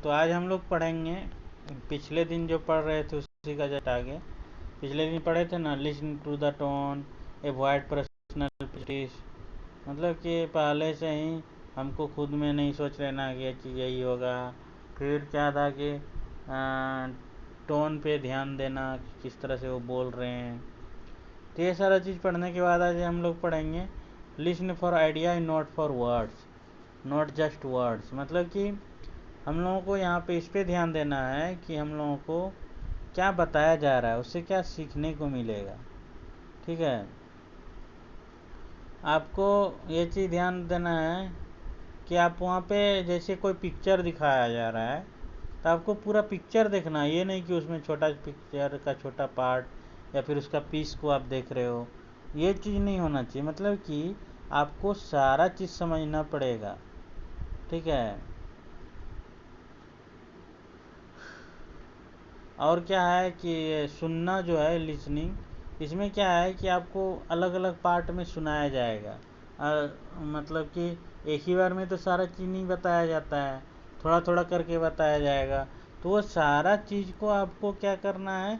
तो आज हम लोग पढ़ेंगे, पिछले दिन जो पढ़ रहे थे उसी का जस्ट आगे। पिछले दिन पढ़े थे ना, listen to the tone, avoid personal prestige. मतलब कि पहले से ही हमको खुद में नहीं सोच लेना कि ये चीज़ यही होगा। फिर क्या था कि टोन पे ध्यान देना, किस तरह से वो बोल रहे हैं। तो ये सारा चीज़ पढ़ने के बाद आज हम लोग पढ़ेंगे listen for idea not for words, not just words. मतलब कि हम लोगों को यहाँ पे इस पे ध्यान देना है कि हम लोगों को क्या बताया जा रहा है, उससे क्या सीखने को मिलेगा। ठीक है, आपको ये चीज़ ध्यान देना है कि आप वहाँ पे जैसे कोई पिक्चर दिखाया जा रहा है तो आपको पूरा पिक्चर देखना है। ये नहीं कि उसमें छोटा पिक्चर का छोटा पार्ट या फिर उसका पीस को आप देख रहे हो, ये चीज़ नहीं होना चाहिए। मतलब कि आपको सारा चीज़ समझना पड़ेगा। ठीक है, और क्या है कि सुनना जो है, लिसनिंग, इसमें क्या है कि आपको अलग अलग पार्ट में सुनाया जाएगा। मतलब कि एक ही बार में तो सारा चीज़ नहीं बताया जाता है, थोड़ा थोड़ा करके बताया जाएगा। तो वो सारा चीज़ को आपको क्या करना है,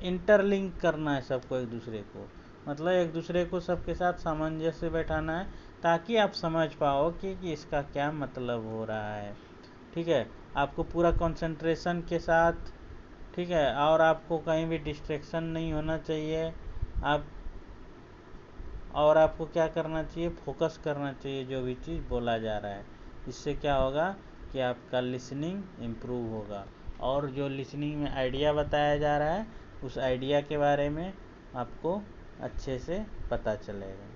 इंटरलिंक करना है सबको एक दूसरे को। मतलब एक दूसरे को सबके साथ सामंजस्य बैठाना है ताकि आप समझ पाओ कि इसका क्या मतलब हो रहा है। ठीक है, आपको पूरा कंसंट्रेशन के साथ, ठीक है, और आपको कहीं भी डिस्ट्रैक्शन नहीं होना चाहिए। आप और आपको क्या करना चाहिए, फोकस करना चाहिए जो भी चीज़ बोला जा रहा है। इससे क्या होगा कि आपका लिसनिंग इम्प्रूव होगा, और जो लिसनिंग में आइडिया बताया जा रहा है उस आइडिया के बारे में आपको अच्छे से पता चलेगा।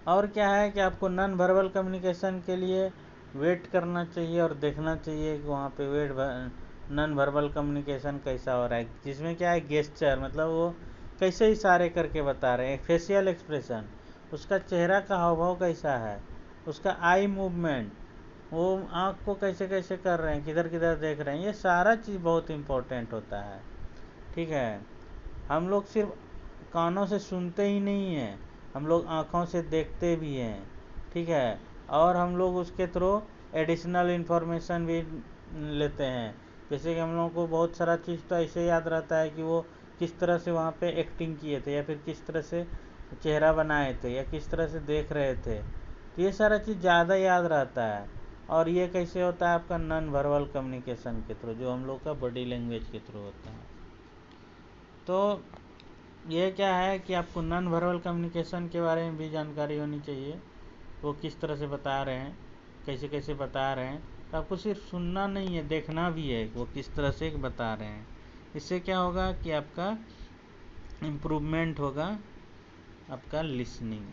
और क्या है कि आपको नॉन वर्बल कम्युनिकेशन के लिए वेट करना चाहिए और देखना चाहिए कि वहाँ पे नॉन वर्बल कम्युनिकेशन कैसा हो रहा है, जिसमें क्या है गेस्चर, मतलब वो कैसे इशारे करके बता रहे हैं, फेशियल एक्सप्रेशन, उसका चेहरा का हाव भाव कैसा है, उसका आई मूवमेंट, वो आँख को कैसे कैसे कर रहे हैं, किधर किधर देख रहे हैं, ये सारा चीज़ बहुत इम्पोर्टेंट होता है। ठीक है, हम लोग सिर्फ कानों से सुनते ही नहीं हैं, हम लोग आँखों से देखते भी हैं। ठीक है, और हम लोग उसके थ्रू एडिशनल इन्फॉर्मेशन भी लेते हैं। जैसे कि हम लोगों को बहुत सारा चीज़ तो ऐसे याद रहता है कि वो किस तरह से वहाँ पे एक्टिंग किए थे, या फिर किस तरह से चेहरा बनाए थे, या किस तरह से देख रहे थे। तो ये सारा चीज़ ज़्यादा याद रहता है। और ये कैसे होता है आपका नॉन वर्बल कम्युनिकेशन के थ्रू, जो हम लोग का बॉडी लैंग्वेज के थ्रू होता है। तो ये क्या है कि आपको नॉन वर्बल कम्युनिकेशन के बारे में भी जानकारी होनी चाहिए, वो किस तरह से बता रहे हैं, कैसे कैसे बता रहे हैं। तो आपको सिर्फ सुनना नहीं है, देखना भी है वो किस तरह से बता रहे हैं। इससे क्या होगा कि आपका इम्प्रूवमेंट होगा, आपका लिसनिंग।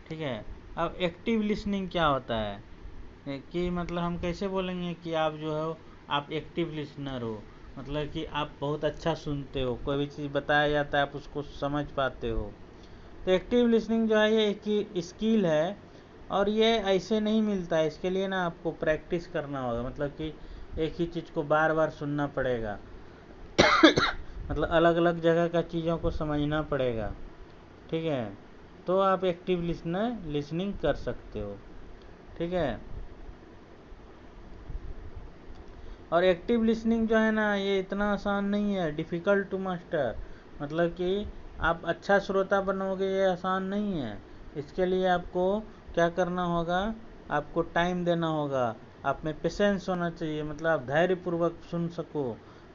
ठीक है, अब एक्टिव लिसनिंग क्या होता है कि मतलब हम कैसे बोलेंगे कि आप जो है आप एक्टिव लिसनर हो। मतलब कि आप बहुत अच्छा सुनते हो, कोई भी चीज़ बताया जाता है आप उसको समझ पाते हो। तो एक्टिव लिसनिंग जो है ये एक स्किल है, और ये ऐसे नहीं मिलता है। इसके लिए ना आपको प्रैक्टिस करना होगा, मतलब कि एक ही चीज़ को बार बार सुनना पड़ेगा। मतलब अलग अलग जगह का चीज़ों को समझना पड़ेगा। ठीक है, तो आप एक्टिव लिसनिंग कर सकते हो। ठीक है, और एक्टिव लिसनिंग जो है ना ये इतना आसान नहीं है, डिफ़िकल्ट टू मास्टर। मतलब कि आप अच्छा श्रोता बनोगे ये आसान नहीं है। इसके लिए आपको क्या करना होगा, आपको टाइम देना होगा, आप में पेशेंस होना चाहिए, मतलब आप धैर्यपूर्वक सुन सको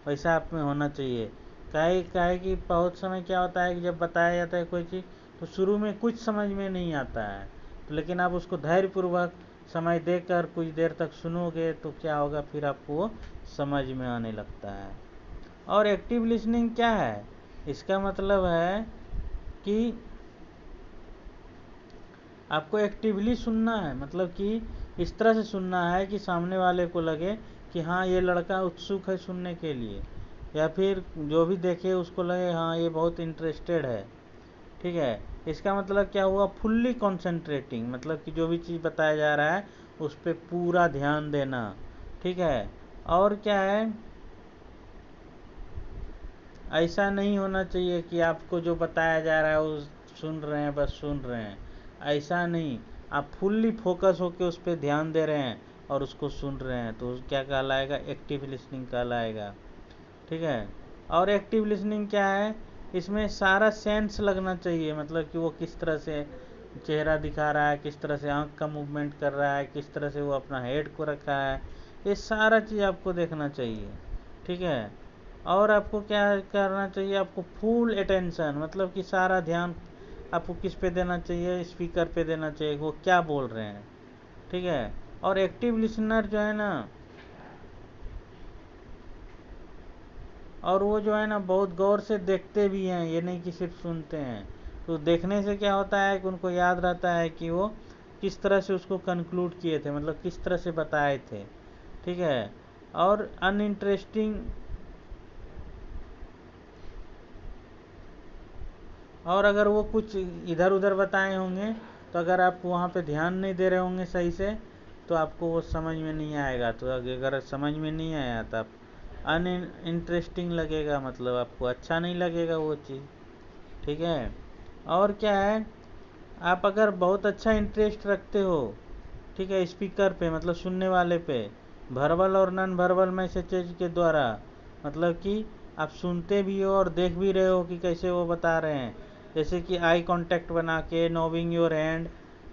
वैसा आप में होना चाहिए। काहे कि बहुत समय क्या होता है कि जब बताया जाता है कोई चीज़ तो शुरू में कुछ समझ में नहीं आता है, तो लेकिन आप उसको धैर्यपूर्वक समय देकर कुछ देर तक सुनोगे तो क्या होगा, फिर आपको समझ में आने लगता है। और एक्टिव लिसनिंग क्या है, इसका मतलब है कि आपको एक्टिवली सुनना है। मतलब कि इस तरह से सुनना है कि सामने वाले को लगे कि हाँ ये लड़का उत्सुक है सुनने के लिए, या फिर जो भी देखे उसको लगे हाँ ये बहुत इंटरेस्टेड है। ठीक है, इसका मतलब क्या हुआ, फुल्ली कॉन्सेंट्रेटिंग, मतलब कि जो भी चीज़ बताया जा रहा है उस पर पूरा ध्यान देना। ठीक है, और क्या है, ऐसा नहीं होना चाहिए कि आपको जो बताया जा रहा है वो सुन रहे हैं, बस सुन रहे हैं। ऐसा नहीं, आप फुल्ली फोकस होकर उस पर ध्यान दे रहे हैं, और उसको सुन रहे हैं, तो क्या कहलाएगा, एक्टिव लिसनिंग कहलाएगा। ठीक है। और एक्टिव लिसनिंग क्या है, इसमें सारा सेंस लगना चाहिए, मतलब कि वो किस तरह से चेहरा दिखा रहा है, किस तरह से आंख का मूवमेंट कर रहा है, किस तरह से वो अपना हेड को रखा है, ये सारा चीज़ आपको देखना चाहिए। ठीक है। और आपको क्या करना चाहिए, आपको फुल अटेंशन, मतलब कि सारा ध्यान आपको किस पे देना चाहिए, स्पीकर पे देना चाहिए, वो क्या बोल रहे हैं। ठीक है। और एक्टिव लिसनर जो है ना, और वो जो है ना बहुत गौर से देखते भी हैं, ये नहीं कि सिर्फ सुनते हैं। तो देखने से क्या होता है कि उनको याद रहता है कि वो किस तरह से उसको कंक्लूड किए थे, मतलब किस तरह से बताए थे। ठीक है। और अनइंटरेस्टिंग, और अगर वो कुछ इधर उधर बताए होंगे, तो अगर आप वहाँ पे ध्यान नहीं दे रहे होंगे सही से, तो आपको वो समझ में नहीं आएगा। तो अगर समझ में नहीं आया तो आप अन इंटरेस्टिंग लगेगा, मतलब आपको अच्छा नहीं लगेगा वो चीज़। ठीक है। और क्या है, आप अगर बहुत अच्छा इंटरेस्ट रखते हो, ठीक है, स्पीकर पे, मतलब सुनने वाले पे, वर्बल और नॉन वर्बल मैसेजेज के द्वारा, मतलब कि आप सुनते भी हो और देख भी रहे हो कि कैसे वो बता रहे हैं, जैसे कि आई कांटेक्ट बना के, नोविंग योर हैंड,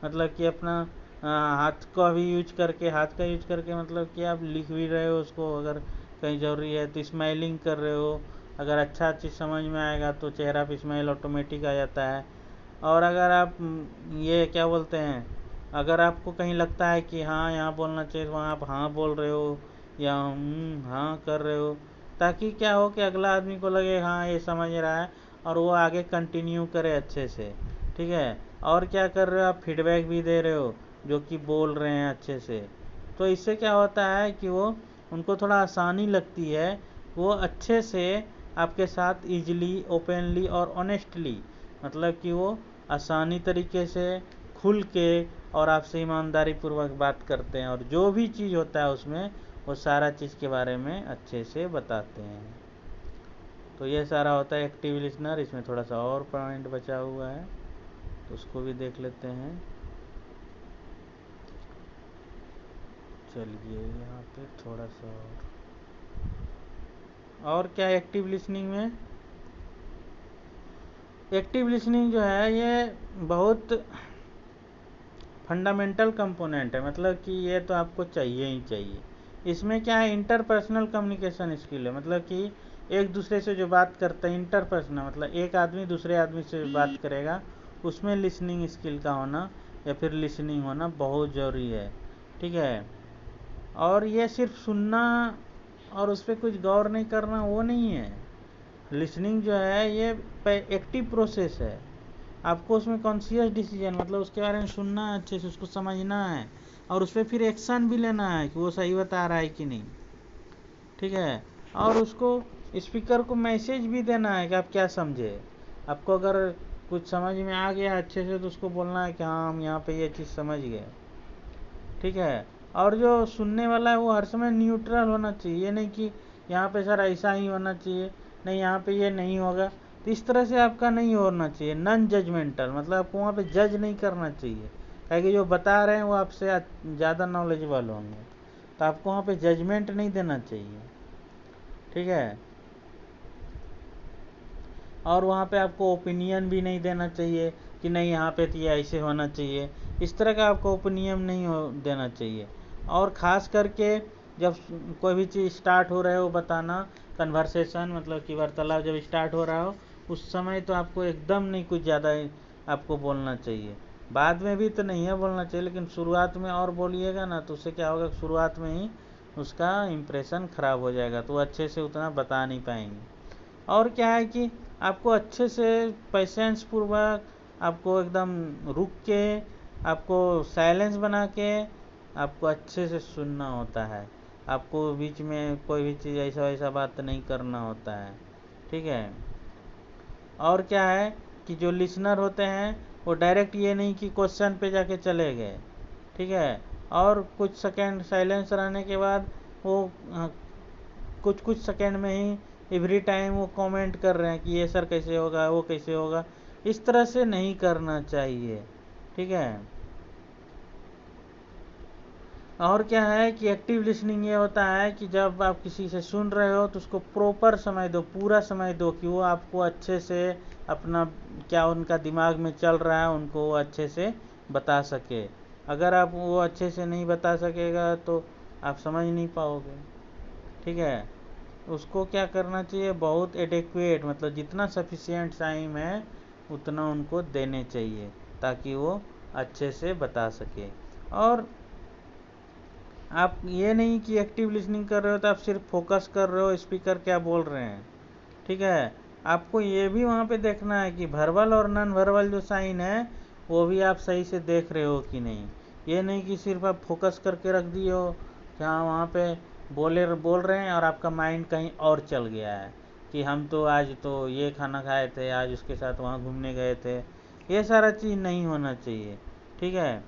मतलब कि अपना हाथ का भी यूज करके, हाथ का यूज करके, मतलब कि आप लिख भी रहे हो उसको, अगर कहीं ज़रूरी है तो स्माइलिंग कर रहे हो। अगर अच्छा चीज़ समझ में आएगा तो चेहरा पे स्माइल ऑटोमेटिक आ जाता है। और अगर आप ये क्या बोलते हैं, अगर आपको कहीं लगता है कि हाँ यहाँ बोलना चाहिए, तो वहाँ आप हाँ बोल रहे हो या हाँ कर रहे हो, ताकि क्या हो कि अगला आदमी को लगे हाँ ये समझ रहा है, और वो आगे कंटिन्यू करे अच्छे से। ठीक है। और क्या कर रहे हो, आप फीडबैक भी दे रहे हो जो कि बोल रहे हैं अच्छे से। तो इससे क्या होता है कि वो उनको थोड़ा आसानी लगती है, वो अच्छे से आपके साथ इजीली, ओपनली और ऑनेस्टली, मतलब कि वो आसानी तरीके से, खुल के और आपसे ईमानदारी पूर्वक बात करते हैं, और जो भी चीज़ होता है उसमें वो सारा चीज़ के बारे में अच्छे से बताते हैं। तो ये सारा होता है एक्टिव लिसनर। इसमें थोड़ा सा और पॉइंट बचा हुआ है, तो उसको भी देख लेते हैं। चलिए यहाँ पे थोड़ा सा और क्या एक्टिव लिसनिंग में, एक्टिव लिसनिंग जो है ये बहुत फंडामेंटल कंपोनेंट है, मतलब कि ये तो आपको चाहिए ही चाहिए। इसमें क्या है, इंटरपर्सनल कम्युनिकेशन स्किल है, मतलब कि एक दूसरे से जो बात करते हैं, इंटरपर्सनल मतलब एक आदमी दूसरे आदमी से बात करेगा, उसमें लिसनिंग स्किल का होना या फिर लिसनिंग होना बहुत ज़रूरी है। ठीक है। और ये सिर्फ सुनना और उस पर कुछ गौर नहीं करना वो नहीं है। लिसनिंग जो है ये एक्टिव प्रोसेस है। आपको उसमें कॉन्शियस डिसीजन, मतलब उसके बारे में सुनना है, अच्छे से उसको समझना है, और उस पर फिर एक्शन भी लेना है कि वो सही बता रहा है कि नहीं। ठीक है। और उसको स्पीकर को मैसेज भी देना है कि आप क्या समझे। आपको अगर कुछ समझ में आ गया अच्छे से, तो उसको बोलना है कि हाँ हम यहाँ पे ये चीज़ समझ गए। ठीक है। और जो सुनने वाला है वो हर समय न्यूट्रल होना चाहिए, ये नहीं कि यहाँ पे सर ऐसा ही होना चाहिए, नहीं यहाँ पे ये नहीं होगा, तो इस तरह से आपका नहीं होना चाहिए। नॉन जजमेंटल, मतलब आपको वहाँ पे जज नहीं करना चाहिए, क्योंकि जो बता रहे हैं वो आपसे ज़्यादा नॉलेजेबल होंगे, तो आपको वहाँ पे जजमेंट नहीं देना चाहिए। ठीक है। और वहाँ पे आपको ओपिनियन भी नहीं देना चाहिए कि नहीं यहाँ पे तो ये ऐसे होना चाहिए, इस तरह का आपको ओपिनियन नहीं देना चाहिए। और ख़ास करके जब कोई भी चीज़ स्टार्ट हो रहे हो बताना, कन्वर्सेशन मतलब कि वार्तालाप जब स्टार्ट हो रहा हो, उस समय तो आपको एकदम नहीं कुछ ज़्यादा आपको बोलना चाहिए। बाद में भी तो नहीं है बोलना चाहिए, लेकिन शुरुआत में और बोलिएगा ना, तो उससे क्या होगा, शुरुआत में ही उसका इम्प्रेशन ख़राब हो जाएगा, तो वो अच्छे से उतना बता नहीं पाएंगे। और क्या है कि आपको अच्छे से पेशेंस पूर्वक, आपको एकदम रुक के, आपको साइलेंस बना के, आपको अच्छे से सुनना होता है। आपको बीच में कोई भी चीज़ ऐसा वैसा बात नहीं करना होता है। ठीक है। और क्या है कि जो लिसनर होते हैं वो डायरेक्ट ये नहीं कि क्वेश्चन पे जाके चले गए। ठीक है। और कुछ सेकंड साइलेंस रहने के बाद वो कुछ कुछ सेकंड में ही एवरी टाइम वो कमेंट कर रहे हैं कि ये सर कैसे होगा, वो कैसे होगा, इस तरह से नहीं करना चाहिए। ठीक है। और क्या है कि एक्टिव लिसनिंग ये होता है कि जब आप किसी से सुन रहे हो तो उसको प्रॉपर समय दो, पूरा समय दो कि वो आपको अच्छे से अपना क्या उनका दिमाग में चल रहा है उनको वो अच्छे से बता सके। अगर आप वो अच्छे से नहीं बता सकेगा तो आप समझ नहीं पाओगे। ठीक है, उसको क्या करना चाहिए, बहुत एडेक्वेट मतलब जितना सफिशिएंट टाइम है उतना उनको देने चाहिए ताकि वो अच्छे से बता सके। और आप ये नहीं कि एक्टिव लिसनिंग कर रहे हो तो आप सिर्फ फोकस कर रहे हो स्पीकर क्या बोल रहे हैं। ठीक है, आपको ये भी वहाँ पे देखना है कि वर्बल और नॉन वर्बल जो साइन है वो भी आप सही से देख रहे हो कि नहीं। ये नहीं कि सिर्फ आप फोकस करके रख दिए हो कि हाँ वहाँ पे बोल रहे हैं और आपका माइंड कहीं और चल गया है कि हम तो आज तो ये खाना खाए थे, आज उसके साथ वहाँ घूमने गए थे। ये सारा चीज़ नहीं होना चाहिए। ठीक है,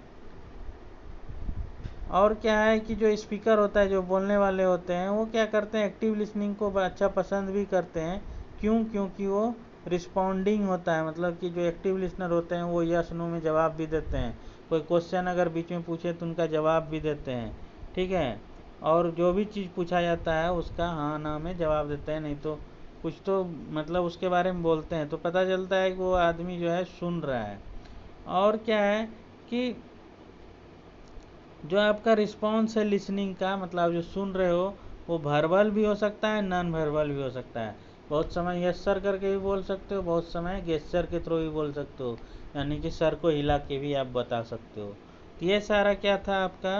और क्या है कि जो स्पीकर होता है, जो बोलने वाले होते हैं, वो क्या करते हैं एक्टिव लिसनिंग को अच्छा पसंद भी करते हैं। क्यों? क्योंकि वो रिस्पॉन्डिंग होता है, मतलब कि जो एक्टिव लिसनर होते हैं वो यस नो में जवाब भी देते हैं। कोई क्वेश्चन अगर बीच में पूछे तो उनका जवाब भी देते हैं। ठीक है, और जो भी चीज़ पूछा जाता है उसका हाँ ना में जवाब देते हैं, नहीं तो कुछ तो मतलब उसके बारे में बोलते हैं तो पता चलता है कि वो आदमी जो है सुन रहा है। और क्या है कि जो आपका रिस्पॉन्स है लिसनिंग का, मतलब जो सुन रहे हो वो वर्बल भी हो सकता है, नॉन वर्बल भी हो सकता है। बहुत समय यस सर करके भी बोल सकते हो, बहुत समय गेस्चर के थ्रू भी बोल सकते हो, यानी कि सर को हिला के भी आप बता सकते हो। तो ये सारा क्या था आपका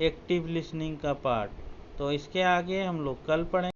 एक्टिव लिसनिंग का पार्ट। तो इसके आगे हम लोग कल पढ़ेंगे।